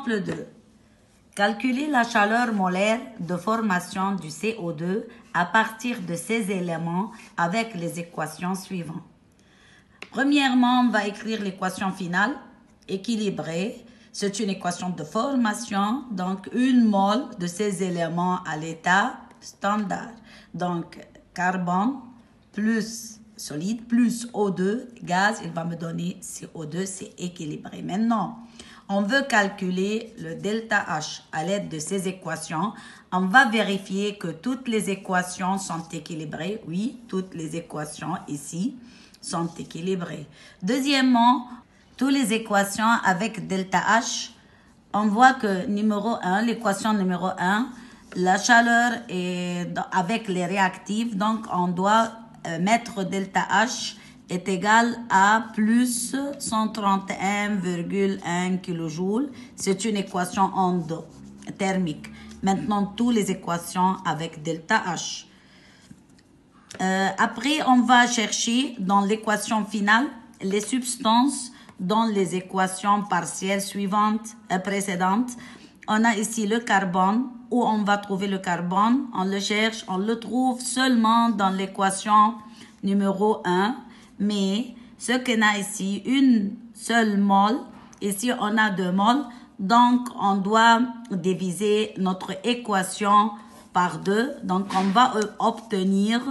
Exemple 2. Calculer la chaleur molaire de formation du CO2 à partir de ces éléments avec les équations suivantes. Premièrement, on va écrire l'équation finale équilibrée. C'est une équation de formation, donc une mole de ces éléments à l'état standard. Donc, carbone plus solide plus O2, gaz, il va me donner CO2, c'est équilibré. Maintenant, on veut calculer le delta H à l'aide de ces équations. On va vérifier que toutes les équations sont équilibrées. Oui, toutes les équations ici sont équilibrées. Deuxièmement, toutes les équations avec delta H, on voit que numéro 1, l'équation numéro 1, la chaleur est avec les réactifs, donc on doit mettre delta H est égal à plus 131,1 kJ. C'est une équation endothermique. Maintenant, toutes les équations avec delta H. Après, on va chercher dans l'équation finale les substances dans les équations partielles suivantes, précédentes. On a ici le carbone. Où on va trouver le carbone? On le cherche, on le trouve seulement dans l'équation numéro 1. Mais ce qu'on a ici, une seule mole. Ici, on a 2 moles. Donc, on doit diviser notre équation par 2. Donc, on va obtenir,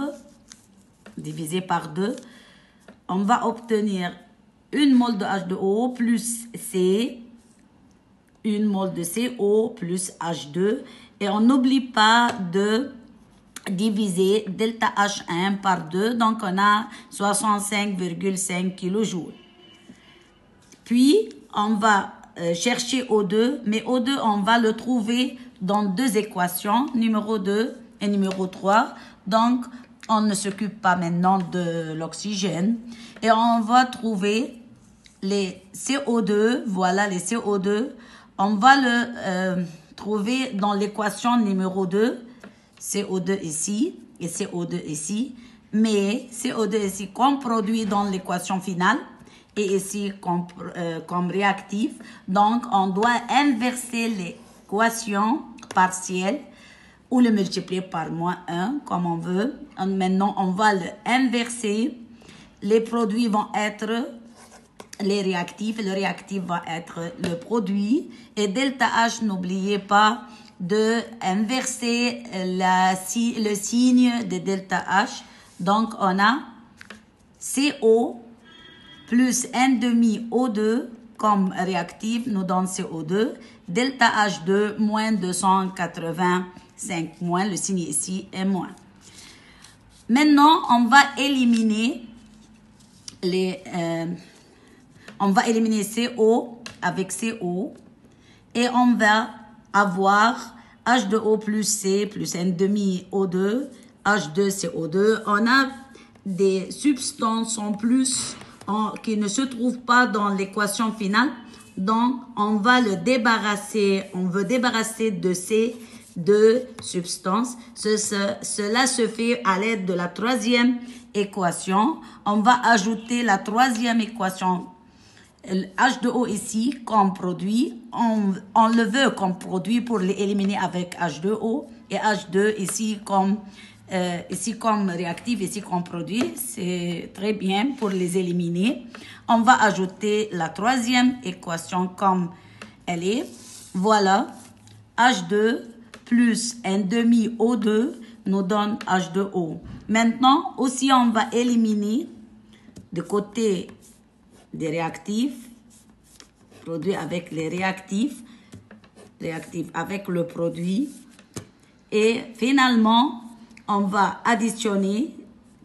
divisé par 2, on va obtenir une mole de H2O plus C, une mole de CO plus H2. Et on n'oublie pas de diviser delta H1 par 2. Donc, on a 65,5 kJ. Puis, on va chercher O2. Mais O2, on va le trouver dans 2 équations, numéro 2 et numéro 3. Donc, on ne s'occupe pas maintenant de l'oxygène. Et on va trouver les CO2. Voilà les CO2. On va le trouver dans l'équation numéro 2. CO2 ici et CO2 ici. Mais CO2 ici comme produit dans l'équation finale et ici comme réactif. Donc, on doit inverser l'équation partielle ou le multiplier par moins 1 comme on veut. Maintenant, on va le inverser. Les produits vont être les réactifs. Le réactif va être le produit. Et delta H, n'oubliez pas de inverser le signe de delta H. Donc, on a CO plus 1,5 O2 comme réactif nous donne CO2. Delta H2 moins 285 moins, le signe ici est moins. Maintenant, on va éliminer CO avec CO et on va avoir H2O plus C plus 1,5 O2, H2CO2. On a des substances en plus qui ne se trouvent pas dans l'équation finale. Donc, on va le débarrasser. On veut débarrasser de ces 2 substances. Cela se fait à l'aide de la 3e équation. On va ajouter la 3e équation. H2O ici comme produit, on le veut comme produit pour l'éliminer avec H2O et H2 ici comme réactif, ici comme produit. C'est très bien pour les éliminer. On va ajouter la 3e équation comme elle est. Voilà, H2 plus 1,5 O2 nous donne H2O. Maintenant, aussi on va éliminer de côté des réactifs, produit avec les réactifs avec le produit. Et finalement, on va additionner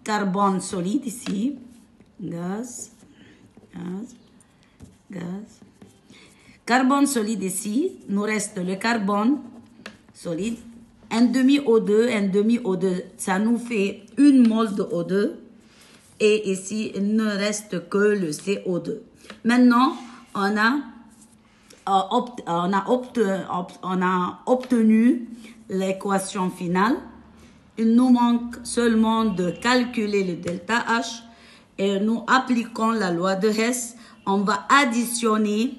carbone solide ici, gaz. Carbone solide ici, nous reste le carbone solide, 1,5 O2, 1,5 O2, ça nous fait une mole de O2. Et ici, il ne reste que le CO2. Maintenant, on a obtenu l'équation finale. Il nous manque seulement de calculer le delta H. Et nous appliquons la loi de Hess. On va additionner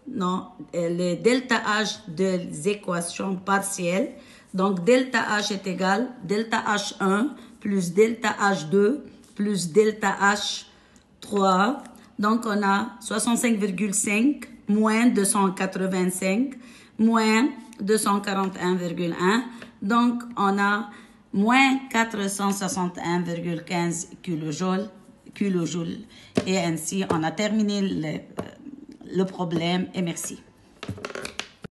non, le delta H des équations partielles. Donc, delta H est égal delta H1 plus delta H2 plus delta H3. Donc, on a 65,5 moins 285 moins 241,1. Donc, on a moins 461,15 kilojoules. Et ainsi, on a terminé le problème et merci.